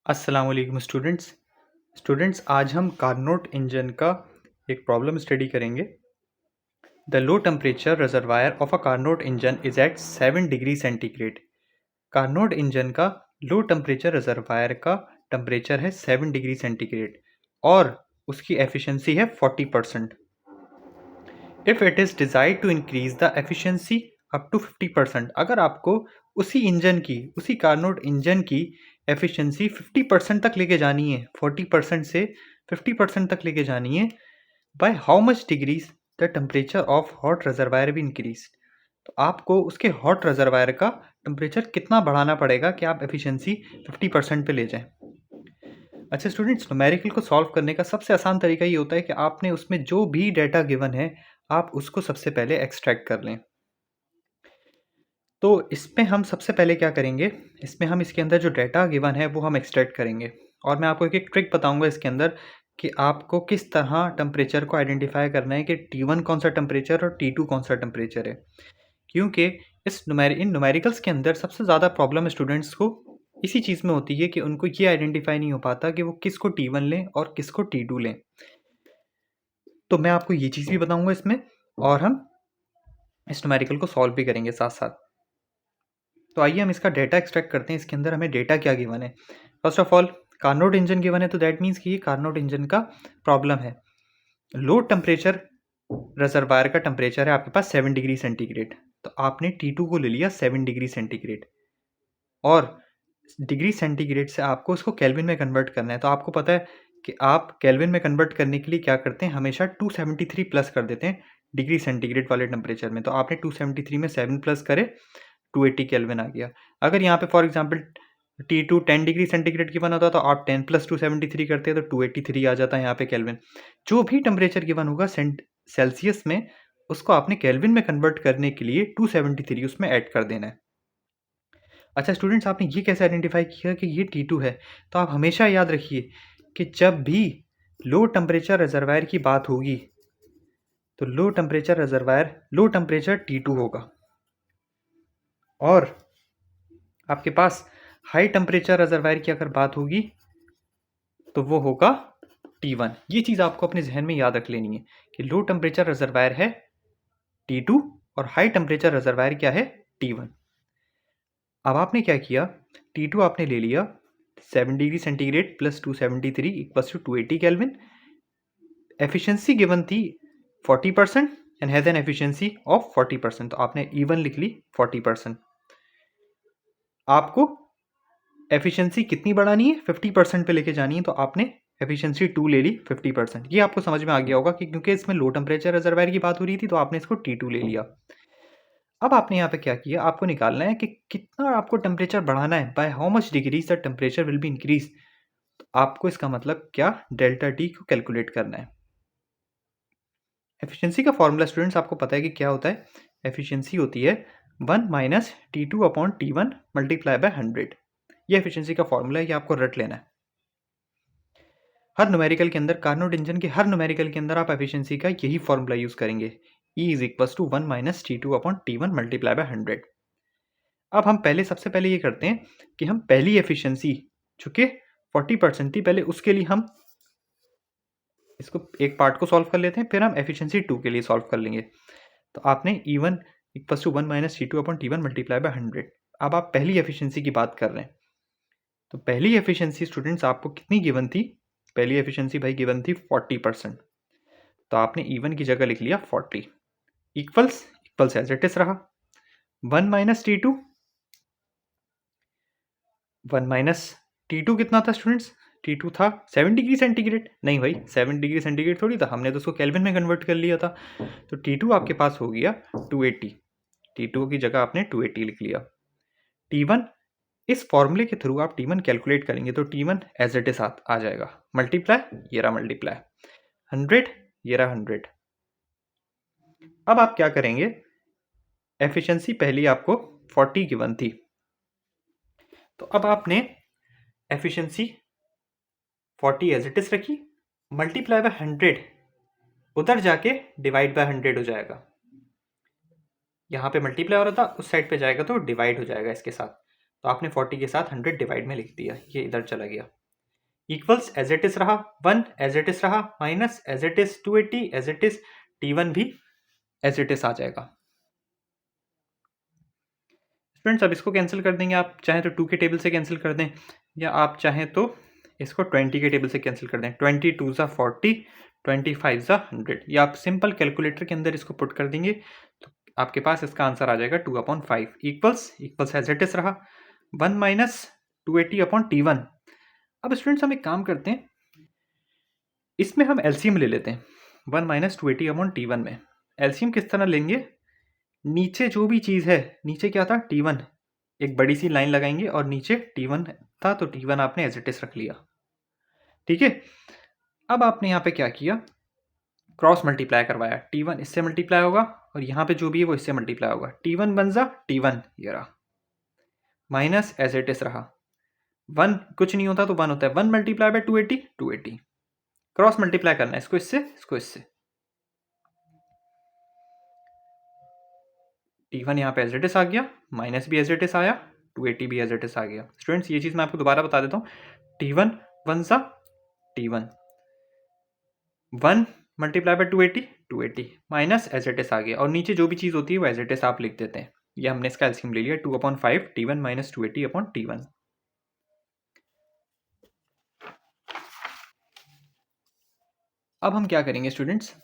अस्सलाम वालेकुम स्टूडेंट्स आज हम कार्नोट इंजन का एक प्रॉब्लम स्टडी करेंगे। The low temperature reservoir of a Carnot engine is at 7 degree centigrade. Carnot engine का लो टेम्परेचर रिजर्वायर का टेम्परेचर है 7 डिग्री सेंटीग्रेड और उसकी एफिशिएंसी है 40%। If it is desired to increase the efficiency up to 50%, अगर आपको उसी Carnot engine की एफिशिएंसी 50% तक लेके जानी है, 40% से 50% तक लेके जानी है, by how much degrees the temperature of hot reservoir भी इंक्रीज। तो आपको उसके हॉट रिजर्वायर का टेम्परेचर कितना बढ़ाना पड़ेगा कि आप एफिशिएंसी 50% पे ले जाएं। अच्छा स्टूडेंट्स, न्यूमेरिकल को सॉल्व करने का सबसे आसान तरीका ये होता है कि आपने उसमें जो भी डेटा गिवन है आप उसको सबसे पहले एक्सट्रैक्ट कर लें। तो इसमें हम सबसे पहले क्या करेंगे, इसमें हम इसके अंदर जो डेटा गिवन है वो हम एक्सट्रैक्ट करेंगे और मैं आपको एक ट्रिक बताऊंगा इसके अंदर कि आपको किस तरह टेम्परेचर को आइडेंटिफाई करना है कि T1 कौन सा टेम्परेचर और T2 कौन सा टेम्परेचर है। क्योंकि इन न्यूमेरिकल्स के अंदर सबसे ज़्यादा प्रॉब्लम स्टूडेंट्स को इसी चीज़ में होती है कि उनको ये आइडेंटिफाई नहीं हो पाता कि वो किसको T1 लें और किसको T2 लें। तो मैं आपको ये चीज़ भी बताऊंगा इसमें और हम इस न्यूमेरिकल को सॉल्व भी करेंगे साथ साथ। तो आइए हम इसका डेटा एक्सट्रैक्ट करते हैं। इसके अंदर हमें डेटा क्या गिवन है। First of all Carnot engine given है, तो दैट मीन्स कि ये कार्नोट इंजन का प्रॉब्लम है। लो टेम्परेचर रिजर्वायर का टेम्परेचर है आपके पास 7 डिग्री सेंटीग्रेड, तो आपने T2 को ले लिया 7 डिग्री सेंटीग्रेड और डिग्री सेंटीग्रेड से आपको उसको केल्विन में कन्वर्ट करना है। तो आपको पता है कि आप केल्विन में कन्वर्ट करने के लिए क्या करते हैं, हमेशा 273 प्लस कर देते हैं डिग्री सेंटीग्रेड वाले टेम्परेचर में। तो आपने 273 में 7 प्लस करे 280 केल्विन आ गया। अगर यहाँ पे for example T2 10 degree centigrade given होता तो आप 10 प्लस 273 करते तो 283 आ जाता है यहाँ पे केल्विन। जो भी टेम्परेचर गिवन होगा सेल्सियस में, उसको आपने केल्विन में कन्वर्ट करने के लिए 273 उसमें ऐड कर देना है। अच्छा स्टूडेंट्स, आपने ये कैसे आइडेंटिफाई किया कि ये T2 है। तो आप हमेशा याद रखिए कि जब भी लो टेम्परेचर रिजर्वायर की बात होगी तो लो टेम्परेचर T2 होगा और आपके पास हाई टेम्परेचर रिजर्वायर की अगर बात होगी तो वो होगा T1। ये चीज़ आपको अपने जहन में याद रख लेनी है कि लो टेम्परेचर रिजर्वायर है T2 और हाई टेम्परेचर रिजर्वायर क्या है, T1। अब आपने क्या किया, T2 आपने ले लिया 7 degree centigrade plus 273 equals to 280 kelvin. Efficiency given थी 40% and has an efficiency of 40%, तो आपने इवन लिख ली 40%। आपको एफिशिएंसी कितनी बढ़ानी है, 50% पे लेके जानी है, तो आपने एफिशिएंसी 2 ले ली 50%। ये आपको समझ में आ गया होगा कि क्योंकि इसमें लो टेम्परेचर रिजर्वायर की बात हो रही थी तो आपने इसको T2 ले लिया। अब आपने यहाँ पे क्या किया, आपको निकालना है कि कितना आपको टेम्परेचर बढ़ाना है, by how much degrees the temperature will be increase. तो आपको इसका मतलब क्या, डेल्टा टी को कैलकुलेट करना है। एफिशिएंसी का फॉर्मूला स्टूडेंट्स आपको पता है कि क्या होता है, एफिशिएंसी होती है 1 minus T2 upon T1 multiply by 100। ये एफिशिएंसी का फॉर्मूला है, ये आपको रट लेना है। हर न्यूमेरिकल के अंदर, कार्नोट इंजन के हर न्यूमेरिकल के अंदर आप एफिशिएंसी का यही फॉर्मूला यूज करेंगे, E is equal to 1 minus T2 upon T1 multiply by 100। अब हम सबसे पहले ये करते हैं कि हम पहली एफिशिएंसी जो कि 40% थी, पहले उसके लिए हम इसको एक पार्ट को सॉल्व कर लेते हैं, फिर हम एफिशिएंसी 2 के लिए सॉल्व कर लेंगे। तो आपने E1 equal to 1 minus T2 upon T1 multiply by 100। अब आप पहली एफिशिएंसी की बात कर रहे हैं, तो पहली एफिशिएंसी स्टूडेंट्स आपको कितनी गिवन थी, पहली एफिशिएंसी भाई गिवन थी 40%। तो आपने E1 की जगह लिख लिया 40 इक्वल्स एज इट इज रहा 1 माइनस T2। 1 माइनस T2 कितना था स्टूडेंट्स, T2 था 7 डिग्री सेंटीग्रेड। नहीं भाई, 7 डिग्री सेंटीग्रेड थोड़ी था, हमने तो उसको केल्विन में कन्वर्ट कर लिया था। तो T2 आपके पास हो गया 280। T2 की जगह आपने 280 लिख लिया। T1, इस फॉर्मूले के थ्रू आप T1 कैलकुलेट करेंगे तो T1 एज इट इज आ जाएगा, मल्टीप्लाई ये रहा मल्टीप्लाई 100, ये रहा 100। अब आप क्या करेंगे, एफिशिएंसी पहली आपको 40 गिवन थी, तो अब आपने एफिशिएंसी 40 एज इट इज रखी, मल्टीप्लाई बाय 100, उधर जाके डिवाइड बाय 100 हो जाएगा। यहाँ पे मल्टीप्लाई हो रहा था, उस साइड पे जाएगा तो डिवाइड हो जाएगा इसके साथ। तो आपने 40 के साथ 100 डिवाइड में लिख दिया, ये इधर चला गया। इक्वल्स एज इट इज रहा 1, एज इट इज रहा minus as it is 280, as it is T1 भी एज इट इज आ जाएगा। स्टूडेंट्स अब इसको कैंसिल कर देंगे, आप चाहें तो 2 के टेबल से कैंसिल कर दें, या आप चाहें तो इसको 20 के टेबल से कैंसिल कर दें। 20 2 ज़ा 40, 25 ज़ा 100, या आप सिंपल कैलकुलेटर के अंदर इसको पुट कर देंगे तो आपके पास इसका आंसर आ जाएगा 2/5। इक्वल्स एज इट इज रहा 1 माइनस 280/T1। अब स्टूडेंट्स हम एक काम करते हैं, इसमें हम एलसीएम ले लेते हैं 1 माइनस 280/T1 में। एलसीएम किस तरह लेंगे, नीचे जो भी चीज़ है, नीचे क्या था T1, एक बड़ी सी लाइन लगाएंगे और नीचे T1 था तो T1 आपने एज इट इज रख लिया, ठीक है। अब आपने यहाँ पे क्या किया, क्रॉस मल्टीप्लाई करवाया, T1 इससे मल्टीप्लाई होगा और यहाँ पे जो भी है वो इससे मल्टीप्लाई होगा। T1 बन जा T1, ये रहा, माइनस एज इट इज रहा 1, कुछ नहीं होता तो 1 होता है, 1 मल्टीप्लाई बाय 280, 280 क्रॉस मल्टीप्लाई करना है, इसको इससे, इसको इससे। T1 यहाँ पे एज इट इज आ गया, माइनस भी एज इट इज आया, 280 भी एज इट इज आ गया। स्टूडेंट्स ये चीज़ मैं आपको दोबारा बता देता हूँ, T1 1 सा T1, 1 multiply by 280, 280 minus as it is आ गया, और नीचे जो भी चीज़ होती है वो एज इट इज आप लिख देते हैं। ये हमने इसका एलसीएम ले लिया 2/5 T1 माइनस 280/T1। अब हम क्या करेंगे स्टूडेंट्स,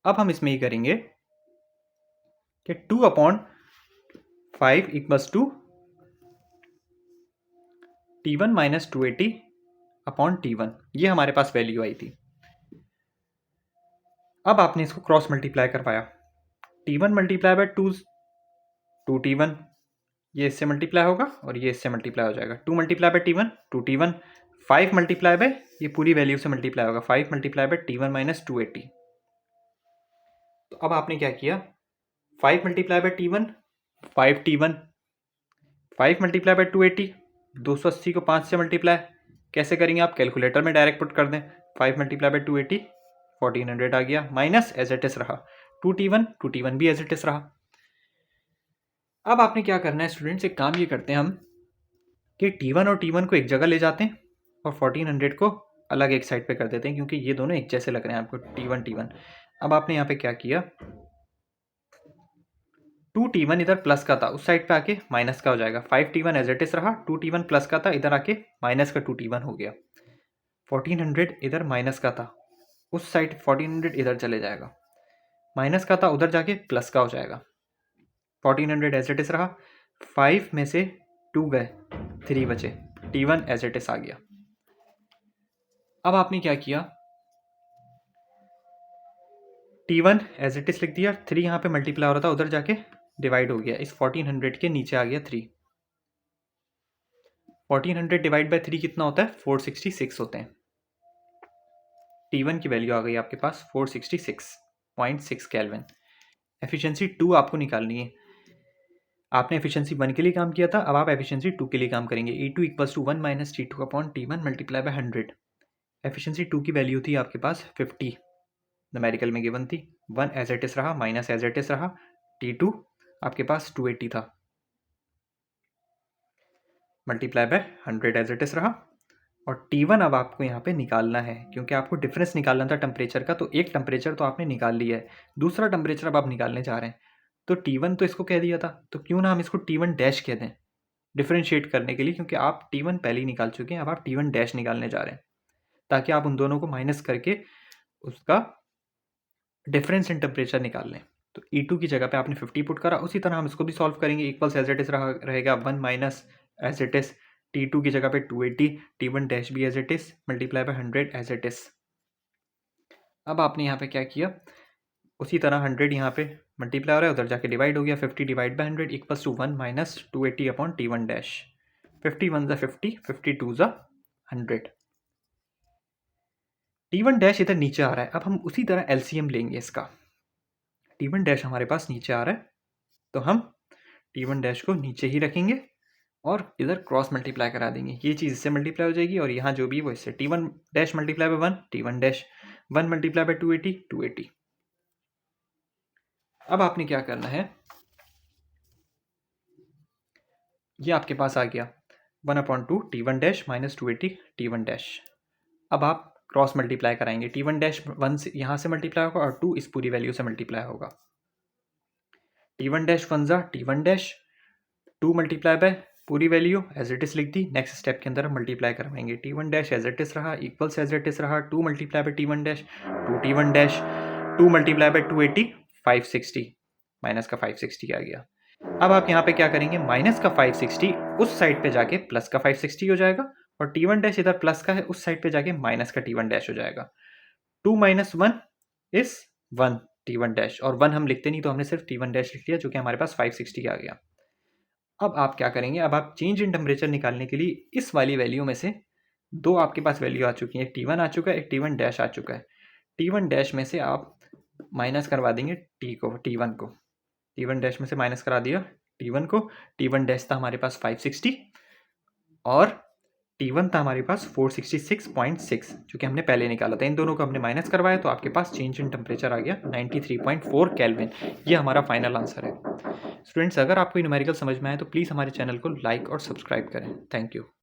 अब हम इसमें ही करेंगे कि 2/5 equals to T1 minus 280/T1, ये हमारे पास वैल्यू आई थी। अब आपने इसको क्रॉस मल्टीप्लाई करवाया, T1 मल्टीप्लाई बाय 2T1, ये इससे मल्टीप्लाई होगा और ये इससे मल्टीप्लाई हो जाएगा, 2 multiply by T1 2T1, 5 multiply by ये पूरी वैल्यू से मल्टीप्लाई होगा, 5 मल्टीप्लाई बाय T1 माइनस 280। तो अब आपने क्या किया, 5 multiply by T1 5T1, 5 multiply by 280, 280 को 5 से मल्टीप्लाई कैसे करेंगे आप, कैलकुलेटर में डायरेक्ट पुट कर दें, 5 मल्टीप्लाई बाय 280 1400 आ गया, माइनस एज इट इज रहा 2T1 भी एज इट इज रहा। अब आपने क्या करना है स्टूडेंट्स, एक काम ये करते हैं हम कि T1 और T1 को एक जगह ले जाते हैं और 1400 को अलग एक साइड पे कर देते हैं, क्योंकि ये दोनों एक जैसे लग रहे हैं आपको, T1। अब आपने यहाँ पे क्या किया, 2T1 इधर प्लस का था, उस साइड पे आके माइनस का हो जाएगा, 5T1 एज इट इज रहा, 2T1 प्लस का था, इधर आके माइनस का 2T1 हो गया, 1400 इधर माइनस का था, उस साइड 1400 इधर चले जाएगा, माइनस का था उधर जाके प्लस का हो जाएगा, 1400 एज इट इज रहा, 5 में से 2 गए, 3 बचे, T1 एज इट इज आ गया। अब आपने क्या किया, T1 एज इट इज लिख दिया, 3 यहाँ पे मल्टीप्लाई हो रहा था उधर जाके डिवाइड हो गया, इस 1400 के नीचे आ गया 3, 1400 डिवाइड बाय 3 कितना होता है, 466 होते हैं। T1 की वैल्यू आ गई आपके पास 466.6 केल्विन। एफिशिएंसी 2 आपको निकालनी है, आपने एफिशिएंसी 1 के लिए काम किया था, अब आप एफिशिएंसी 2 के लिए काम करेंगे। E2 equals to 1 minus T2/T1 multiply by 100। Efficiency 2 की वैल्यू थी आपके पास 50, न्यूमेरिकल में गिवन थी, 1 एज इट इज रहा, माइनस एज इट इज रहा, T2 आपके पास 280 था, multiply by 100 as it is रहा, और T1 अब आपको यहाँ पे निकालना है, क्योंकि आपको डिफरेंस निकालना था टेम्परेचर का, तो एक टेम्परेचर तो आपने निकाल लिया है, दूसरा टेम्परेचर अब आप निकालने जा रहे हैं। तो T1 तो इसको कह दिया था, तो क्यों ना हम इसको T1 डैश कह दें डिफरेंशिएट करने के लिए, क्योंकि आप T1 पहले ही निकाल चुके हैं, अब आप T1 डैश निकालने जा रहे हैं, ताकि आप उन दोनों को माइनस करके उसका डिफरेंस इन टेम्परेचर निकाल लें। तो E2 की जगह पे आपने 50 पुट करा, उसी तरह हम इसको भी सॉल्व करेंगे। इक्वल्स एज इट इज रहेगा 1 minus as it is T2 की जगह पे 280, T1 डैश भी as it is multiply by 100 as it is. अब आपने यहाँ पे क्या किया, उसी तरह 100 यहाँ पे मल्टीप्लाई हो रहा है, उधर जाके डिवाइड हो गया, 50 divide by 100 equals to 1 minus 280/T1 dash, 51 ज़ा 50, 52 ज़ा 100। T1 डैश इधर नीचे आ रहा है, अब हम उसी तरह एलसीएम लेंगे इसका, T1 डैश हमारे पास नीचे आ रहा है, तो हम T1 डैश को नीचे ही रखेंगे और इधर क्रॉस मल्टीप्लाई करा देंगे, ये चीज़ इससे मल्टीप्लाई हो जाएगी और यहाँ जो भी है वो इससे, T1 dash multiply by 1, T1 dash 1 multiply by 280, 280। अब आपने क्या करना है, ये आपके पास आ गया 1/2 T1 dash minus 280 T1 dash. अब आप क्रॉस मल्टीप्लाई कराएंगे, T1 डैश 1 से यहाँ से मल्टीप्लाई होगा और 2 इस पूरी वैल्यू से मल्टीप्लाई होगा। T1 डैश 1 जा T1 डैश, 2 मल्टीप्लाई बाय पूरी वैल्यू एज इट इज लिख दी। नेक्स्ट स्टेप के अंदर हम मल्टीप्लाई करवाएंगे, T1 dash as it is रहा इक्वल्स एज इट इज रहा 2 multiply by T1 dash 2 T1 dash 2 multiply by 280 560 minus का 560 आ गया। अब आप यहाँ पे क्या करेंगे, माइनस का 560 उस साइड पे जाके प्लस का 560 हो जाएगा और T1 डैश इधर प्लस का है उस साइड पे जाके माइनस का T1 डैश हो जाएगा। 2 माइनस 1 इज 1 T1 डैश और 1 हम लिखते नहीं तो हमने सिर्फ T1 डैश लिख लिया जो कि हमारे पास 560 आ गया। अब आप क्या करेंगे, अब आप चेंज इन टेम्परेचर निकालने के लिए इस वाली वैल्यू में से दो आपके पास वैल्यू आ चुकी है, एक T1 आ चुका है, एक T1 डैश आ चुका है। T1 डैश में से आप माइनस करवा देंगे T1 को, T1 डैश में से माइनस करा दिया T1 को। T1 डैश था हमारे पास 560 और T1 था हमारे पास 466.6 जो कि हमने पहले निकाला था। इन दोनों को हमने माइनस करवाया तो आपके पास चेंज इन टेम्परेचर आ गया 93.4 केल्विन। ये हमारा फाइनल आंसर है। स्टूडेंट्स, अगर आपको न्यूमेरिकल समझ में आए तो प्लीज़ हमारे चैनल को लाइक और सब्सक्राइब करें। Thank you.